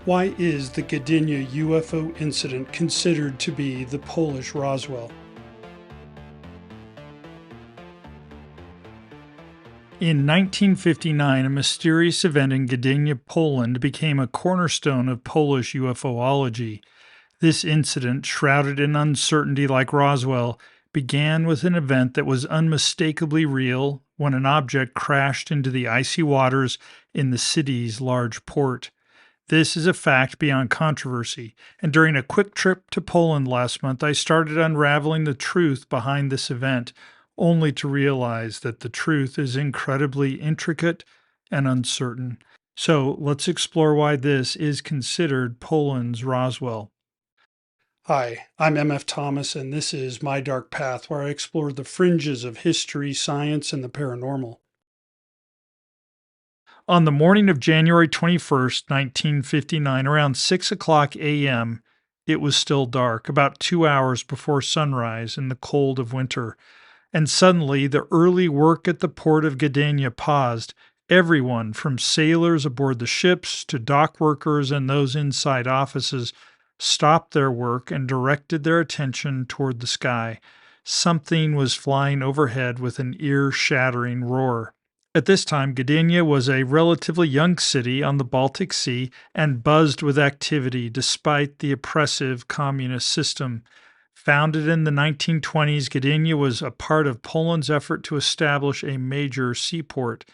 Why is the Gdynia UFO incident considered to be the Polish Roswell? In 1959, a mysterious event in Gdynia, Poland became a cornerstone of Polish UFOology. This incident, shrouded in uncertainty like Roswell, began with an event that was unmistakably real when an object crashed into the icy waters in the city's large port. This is a fact beyond controversy, and during a quick trip to Poland last month, I started unraveling the truth behind this event, only to realize that the truth is incredibly intricate and uncertain. So let's explore why this is considered Poland's Roswell. Hi, I'm MF Thomas, and this is My Dark Path, where I explore the fringes of history, science, and the paranormal. On the morning of January 21st, 1959, around 6 o'clock a.m., it was still dark, about 2 hours before sunrise in the cold of winter. And suddenly, the early work at the port of Gdynia paused. Everyone, from sailors aboard the ships to dock workers and those inside offices, stopped their work and directed their attention toward the sky. Something was flying overhead with an ear-shattering roar. At this time, Gdynia was a relatively young city on the Baltic Sea and buzzed with activity despite the oppressive communist system. Founded in the 1920s, Gdynia was a part of Poland's effort to establish a major seaport,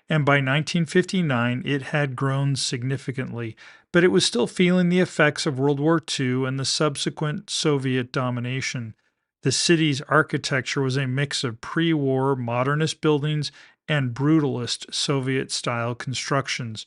and by 1959 it had grown significantly, but it was still feeling the effects of World War II and the subsequent Soviet domination. The city's architecture was a mix of pre-war modernist buildings and brutalist Soviet-style constructions.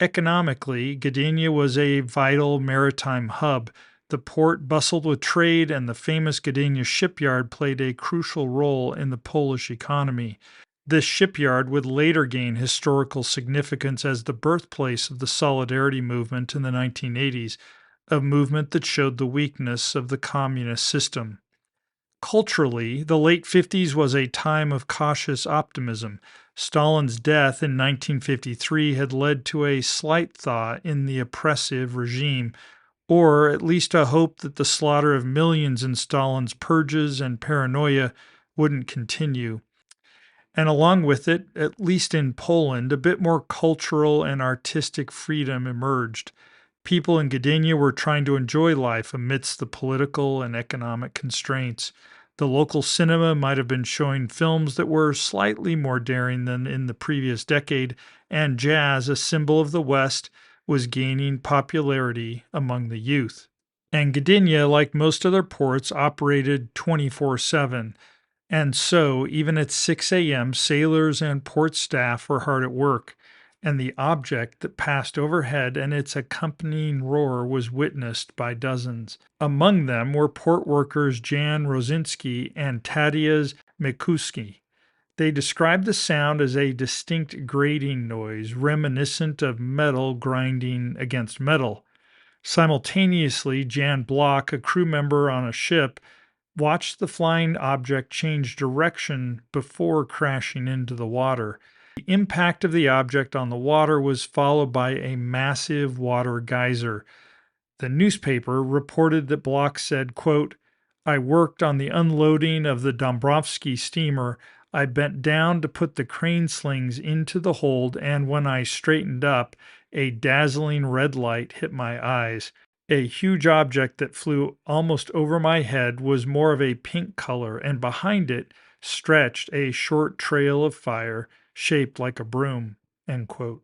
Economically, Gdynia was a vital maritime hub. The port bustled with trade, and the famous Gdynia shipyard played a crucial role in the Polish economy. This shipyard would later gain historical significance as the birthplace of the Solidarity movement in the 1980s, a movement that showed the weakness of the communist system. Culturally, the late 50s was a time of cautious optimism. Stalin's death in 1953 had led to a slight thaw in the oppressive regime, or at least a hope that the slaughter of millions in Stalin's purges and paranoia wouldn't continue. And along with it, at least in Poland, a bit more cultural and artistic freedom emerged. People in Gdynia were trying to enjoy life amidst the political and economic constraints. The local cinema might have been showing films that were slightly more daring than in the previous decade, and jazz, a symbol of the West, was gaining popularity among the youth. And Gdynia, like most other ports, operated 24/7. And so, even at 6 a.m., sailors and port staff were hard at work, and the object that passed overhead and its accompanying roar was witnessed by dozens. Among them were port workers Jan Rosinski and Tadeusz Mikuski. They described the sound as a distinct grating noise reminiscent of metal grinding against metal. Simultaneously, Jan Block, a crew member on a ship, watched the flying object change direction before crashing into the water. The impact of the object on the water was followed by a massive water geyser. The newspaper reported that Block said, quote, "I worked on the unloading of the Dąbrowski steamer. I bent down to put the crane slings into the hold, and when I straightened up, a dazzling red light hit my eyes. A huge object that flew almost over my head was more of a pink color, and behind it stretched a short trail of fire shaped like a broom." End quote.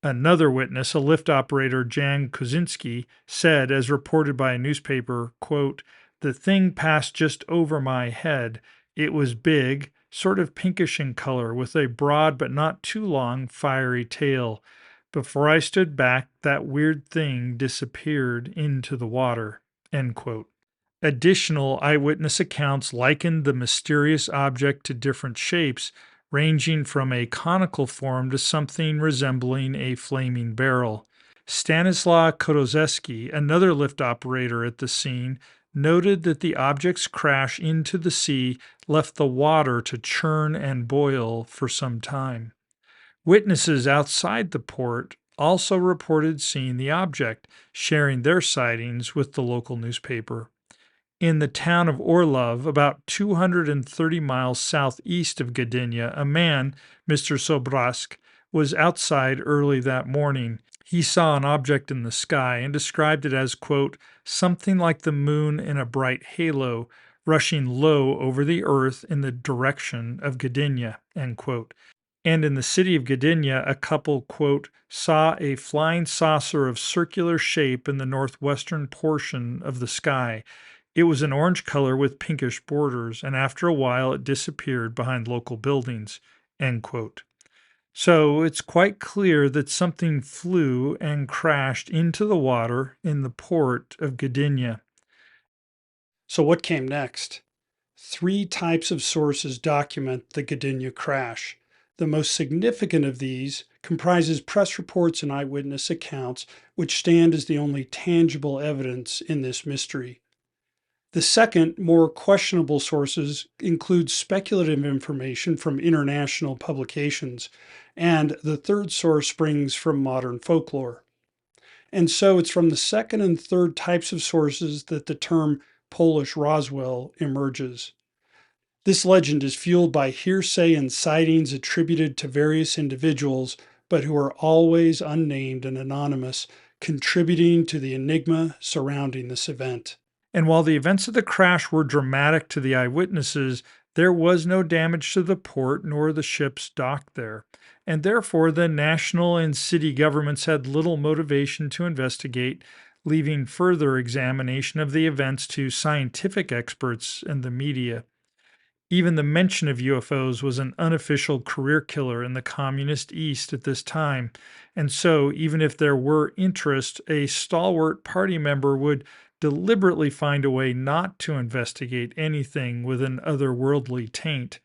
Another witness, a lift operator, Jan Kozinski, said, as reported by a newspaper, quote, "The thing passed just over my head. It was big, sort of pinkish in color, with a broad but not too long fiery tail. Before I stood back, that weird thing disappeared into the water." End quote. Additional eyewitness accounts likened the mysterious object to different shapes, ranging from a conical form to something resembling a flaming barrel. Stanislaw Kotoszewski, another lift operator at the scene, noted that the object's crash into the sea left the water to churn and boil for some time. Witnesses outside the port also reported seeing the object, sharing their sightings with the local newspaper. In the town of Orlov, about 230 miles southeast of Gdynia, a man, Mr. Sobrask, was outside early that morning. He saw an object in the sky and described it as, quote, something like the moon in a bright halo, rushing low over the earth in the direction of Gdynia, end quote. And in the city of Gdynia, a couple, quote, saw a flying saucer of circular shape in the northwestern portion of the sky. It was an orange color with pinkish borders, and after a while it disappeared behind local buildings, end quote. So it's quite clear that something flew and crashed into the water in the port of Gdynia. So what came next? Three types of sources document the Gdynia crash. The most significant of these comprises press reports and eyewitness accounts, which stand as the only tangible evidence in this mystery. The second, more questionable sources include speculative information from international publications, and the third source springs from modern folklore. And so it's from the second and third types of sources that the term Polish Roswell emerges. This legend is fueled by hearsay and sightings attributed to various individuals, but who are always unnamed and anonymous, contributing to the enigma surrounding this event. And while the events of the crash were dramatic to the eyewitnesses, there was no damage to the port nor the ships docked there. And therefore, the national and city governments had little motivation to investigate, leaving further examination of the events to scientific experts and the media. Even the mention of UFOs was an unofficial career killer in the communist East at this time. And so, even if there were interest, a stalwart party member would deliberately find a way not to investigate anything with an otherworldly taint.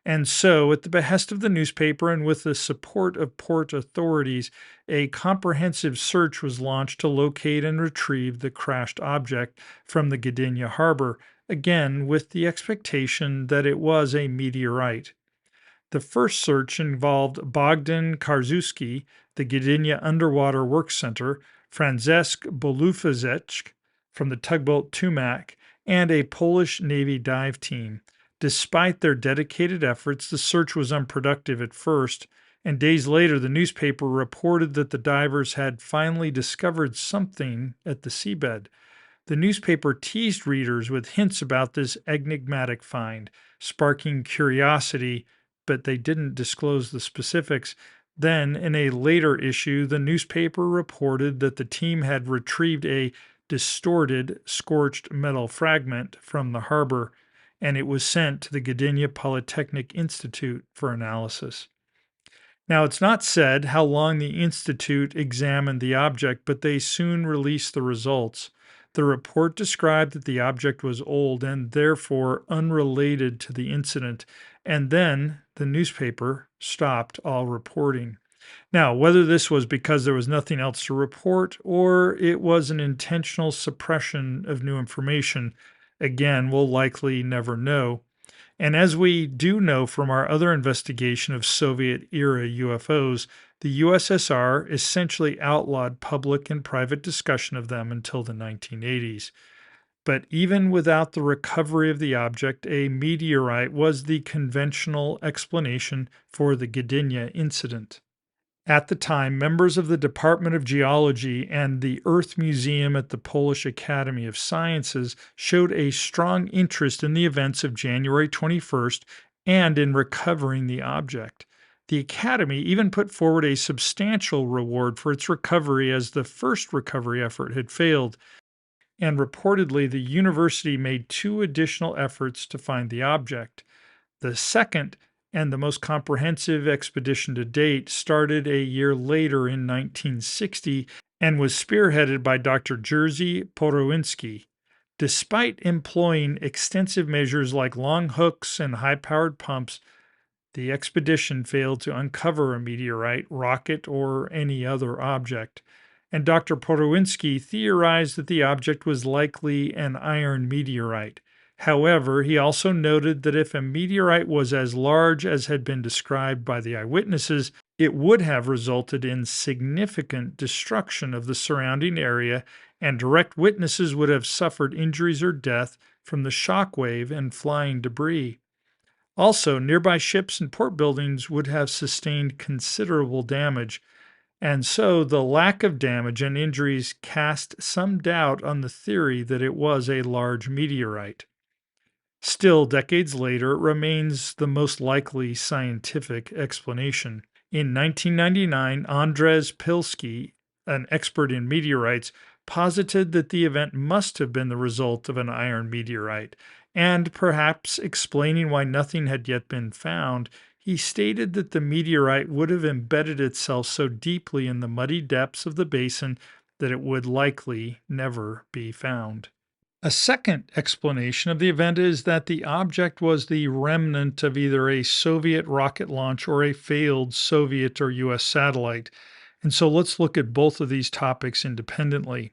And so, at the behest of the newspaper and with the support of port authorities, a comprehensive search was launched to locate and retrieve the crashed object from the Gdynia harbor, again with the expectation that it was a meteorite. The first search involved Bogdan Karczewski, the Gdynia Underwater Works Center, Franciszek Bolufazek from the tugboat Tumak, and a Polish Navy dive team. Despite their dedicated efforts, the search was unproductive at first, and days later the newspaper reported that the divers had finally discovered something at the seabed. The newspaper teased readers with hints about this enigmatic find, sparking curiosity, but they didn't disclose the specifics. Then, in a later issue, the newspaper reported that the team had retrieved a distorted, scorched metal fragment from the harbor, and it was sent to the Gdynia Polytechnic Institute for analysis. Now, it's not said how long the Institute examined the object, but they soon released the results. The report described that the object was old and therefore unrelated to the incident, and then the newspaper stopped all reporting. Now, whether this was because there was nothing else to report or it was an intentional suppression of new information, again, we'll likely never know. And as we do know from our other investigation of Soviet era UFOs, the USSR essentially outlawed public and private discussion of them until the 1980s. But even without the recovery of the object, a meteorite was the conventional explanation for the Gdynia incident. At the time, members of the Department of Geology and the Earth Museum at the Polish Academy of Sciences showed a strong interest in the events of January 21st and in recovering the object. The Academy even put forward a substantial reward for its recovery as the first recovery effort had failed. And reportedly, the university made 2 additional efforts to find the object. The second and the most comprehensive expedition to date started a year later in 1960 and was spearheaded by Dr. Jerzy Porowinski. Despite employing extensive measures like long hooks and high-powered pumps, the expedition failed to uncover a meteorite, rocket, or any other object. And Dr. Porowinski theorized that the object was likely an iron meteorite. However, he also noted that if a meteorite was as large as had been described by the eyewitnesses, It would have resulted in significant destruction of the surrounding area, and direct witnesses would have suffered injuries or death from the shock wave and flying debris. Also, nearby ships and port buildings would have sustained considerable damage, and so the lack of damage and injuries cast some doubt on the theory that it was a large meteorite. Still, decades later, it remains the most likely scientific explanation. In 1999, Andres Pilsky, an expert in meteorites, posited that the event must have been the result of an iron meteorite, and perhaps explaining why nothing had yet been found, he stated that the meteorite would have embedded itself so deeply in the muddy depths of the basin that it would likely never be found. A second explanation of the event is that the object was the remnant of either a Soviet rocket launch or a failed Soviet or US satellite. And so let's look at both of these topics independently.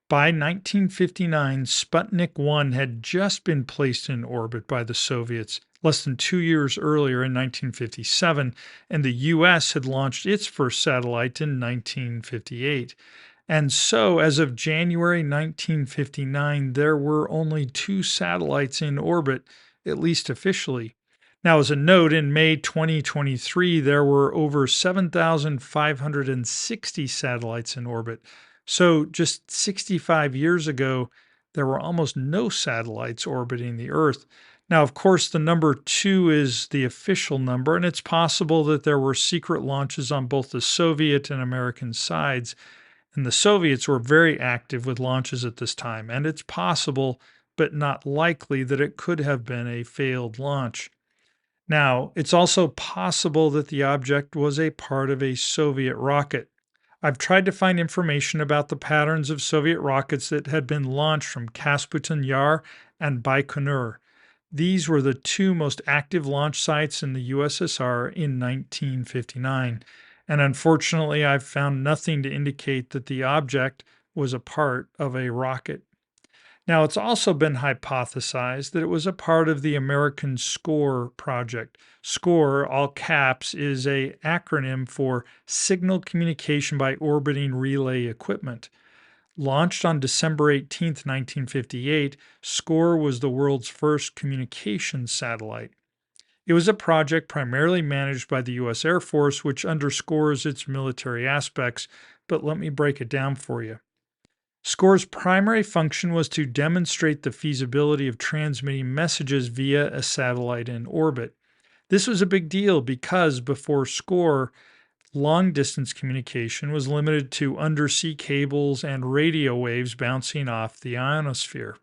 By 1959, Sputnik 1 had just been placed in orbit by the Soviets less than 2 years earlier in 1957, and the US had launched its first satellite in 1958. And so, as of January 1959, there were only two satellites in orbit, at least officially. Now, as a note, in May 2023, there were over 7,560 satellites in orbit. So, just 65 years ago, there were almost no satellites orbiting the Earth. Now, of course, the number two is the official number, and it's possible that there were secret launches on both the Soviet and American sides. And the Soviets were very active with launches at this time, and it's possible, but not likely, that it could have been a failed launch. Now, it's also possible that the object was a part of a Soviet rocket. I've tried to find information about the patterns of Soviet rockets that had been launched from Kasputin Yar and Baikonur. These were the two most active launch sites in the USSR in 1959. And unfortunately, I've found nothing to indicate that the object was a part of a rocket. Now, it's also been hypothesized that it was a part of the American SCORE project. SCORE, all caps, is a acronym for Signal Communication by Orbiting Relay Equipment. Launched on December 18, 1958, SCORE was the world's first communications satellite. It was a project primarily managed by the U.S. Air Force, which underscores its military aspects, but let me break it down for you. SCORE's primary function was to demonstrate the feasibility of transmitting messages via a satellite in orbit. This was a big deal because before SCORE, long-distance communication was limited to undersea cables and radio waves bouncing off the ionosphere.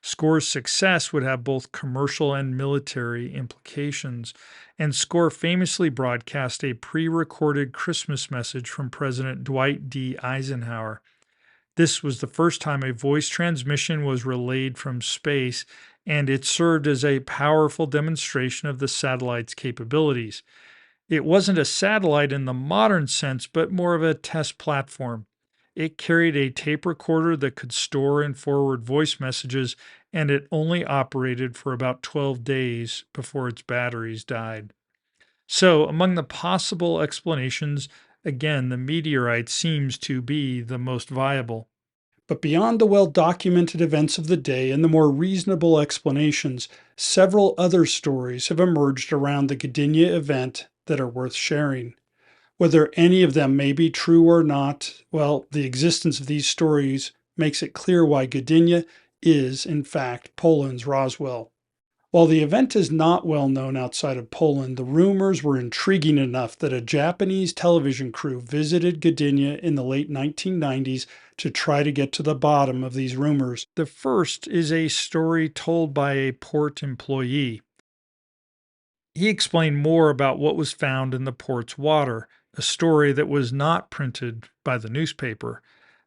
SCORE's success would have both commercial and military implications, and SCORE famously broadcast a pre-recorded Christmas message from President Dwight D. Eisenhower. This was the first time a voice transmission was relayed from space, and it served as a powerful demonstration of the satellite's capabilities. It wasn't a satellite in the modern sense, but more of a test platform. It carried a tape recorder that could store and forward voice messages, and it only operated for about 12 days before its batteries died. So, among the possible explanations, again, the meteorite seems to be the most viable. But beyond the well-documented events of the day and the more reasonable explanations, several other stories have emerged around the Gdynia event that are worth sharing. Whether any of them may be true or not, well, the existence of these stories makes it clear why Gdynia is, in fact, Poland's Roswell. While the event is not well known outside of Poland, the rumors were intriguing enough that a Japanese television crew visited Gdynia in the late 1990s to try to get to the bottom of these rumors. The first is a story told by a port employee. He explained more about what was found in the port's water, a story that was not printed by the newspaper.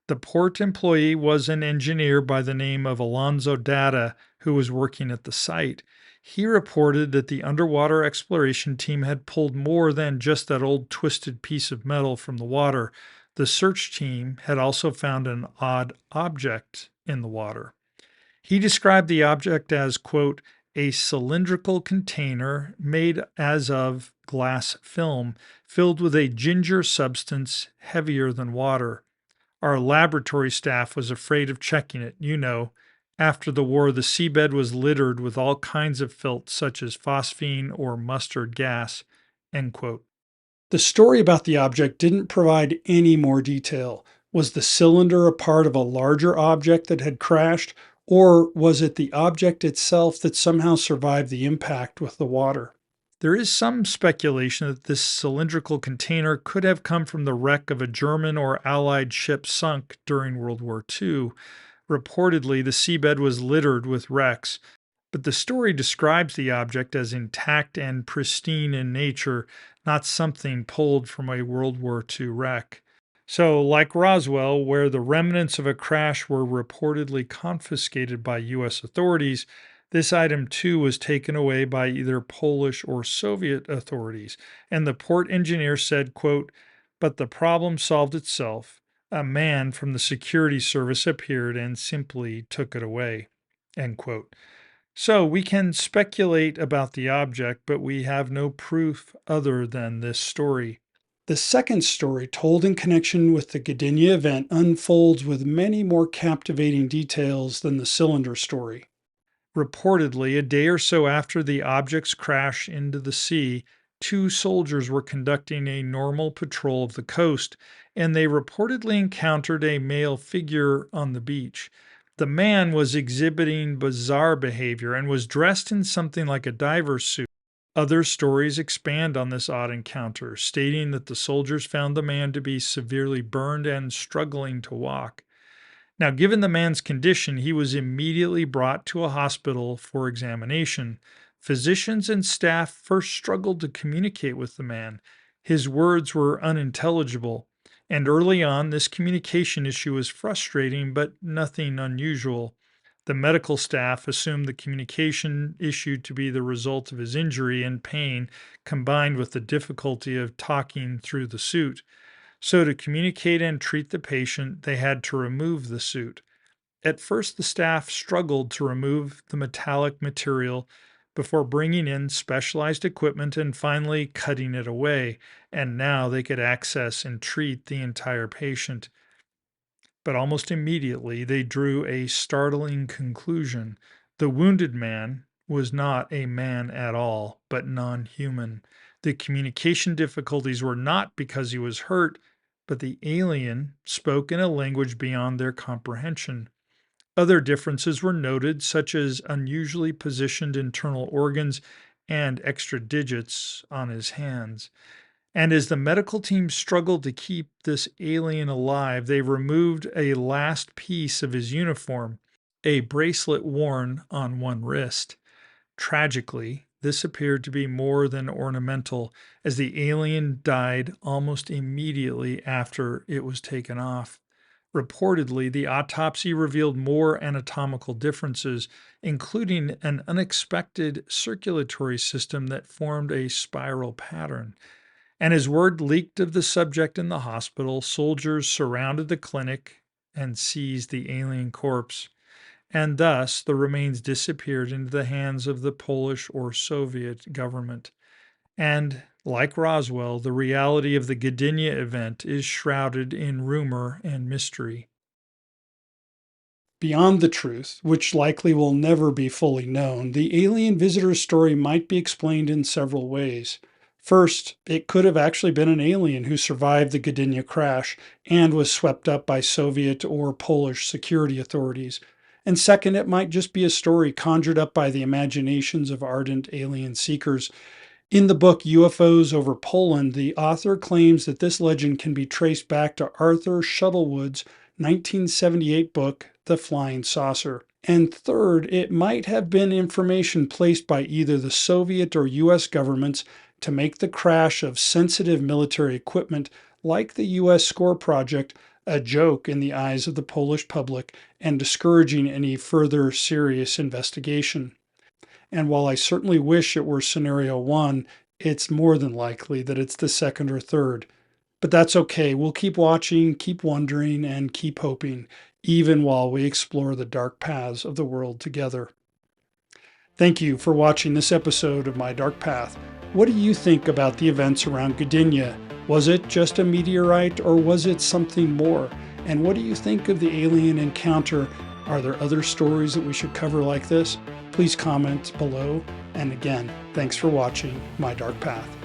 The port employee was an engineer by the name of Alonzo Data who was working at the site. He reported that the underwater exploration team had pulled more than just that old twisted piece of metal from the water. The search team had also found an odd object in the water. He described the object as, quote, a cylindrical container made as of glass film filled with a ginger substance heavier than water. Our laboratory staff was afraid of checking it. After the war, the seabed was littered with all kinds of filth, such as phosphine or mustard gas. End quote. The story about the object didn't provide any more detail. Was the cylinder a part of a larger object that had crashed, or was it the object itself that somehow survived the impact with the water? There is some speculation that this cylindrical container could have come from the wreck of a German or Allied ship sunk during World War II. Reportedly, the seabed was littered with wrecks, but the story describes the object as intact and pristine in nature, not something pulled from a World War II wreck. So, like Roswell, where the remnants of a crash were reportedly confiscated by U.S. authorities, this item too was taken away by either Polish or Soviet authorities. And the port engineer said, quote, "But the problem solved itself. A man from the security service appeared and simply took it away." End quote. So we can speculate about the object, but we have no proof other than this story. The second story, told in connection with the Gdynia event, unfolds with many more captivating details than the cylinder story. Reportedly, a day or so after the object's crash into the sea, two soldiers were conducting a normal patrol of the coast, and they reportedly encountered a male figure on the beach. The man was exhibiting bizarre behavior and was dressed in something like a diver's suit. Other stories expand on this odd encounter, stating that the soldiers found the man to be severely burned and struggling to walk. Now, given the man's condition, he was immediately brought to a hospital for examination. Physicians and staff first struggled to communicate with the man. His words were unintelligible, and early on, this communication issue was frustrating but nothing unusual. The medical staff assumed the communication issue to be the result of his injury and pain, combined with the difficulty of talking through the suit. So, to communicate and treat the patient, they had to remove the suit. At first, the staff struggled to remove the metallic material before bringing in specialized equipment and finally cutting it away, and now they could access and treat the entire patient. But almost immediately, they drew a startling conclusion. The wounded man was not a man at all, but non human. The communication difficulties were not because he was hurt, but the alien spoke in a language beyond their comprehension. Other differences were noted, such as unusually positioned internal organs and extra digits on his hands. And as the medical team struggled to keep this alien alive, they removed a last piece of his uniform, a bracelet worn on one wrist. Tragically, this appeared to be more than ornamental, as the alien died almost immediately after it was taken off. Reportedly, the autopsy revealed more anatomical differences, including an unexpected circulatory system that formed a spiral pattern. And as word leaked of the subject in the hospital, soldiers surrounded the clinic and seized the alien corpse. And thus the remains disappeared into the hands of the Polish or Soviet government. And like Roswell, the reality of the Gdynia event is shrouded in rumor and mystery. Beyond the truth, which likely will never be fully known, the alien visitor story might be explained in several ways. First, it could have actually been an alien who survived the Gdynia crash and was swept up by Soviet or Polish security authorities. And second, it might just be a story conjured up by the imaginations of ardent alien seekers. In the book UFOs over Poland, the author claims that this legend can be traced back to Arthur Shuttlewood's 1978 book, The Flying Saucer. And third, it might have been information placed by either the Soviet or US governments to make the crash of sensitive military equipment like the US Score project a joke in the eyes of the Polish public and discouraging any further serious investigation. And while I certainly wish it were scenario one, it's more than likely that it's the second or third. But that's okay. We'll keep watching, keep wondering, and keep hoping, even while we explore the dark paths of the world together. Thank you for watching this episode of My Dark Path. What do you think about the events around Gdynia? Was it just a meteorite or was it something more? And what do you think of the alien encounter? Are there other stories that we should cover like this? Please comment below. And again, thanks for watching My Dark Path.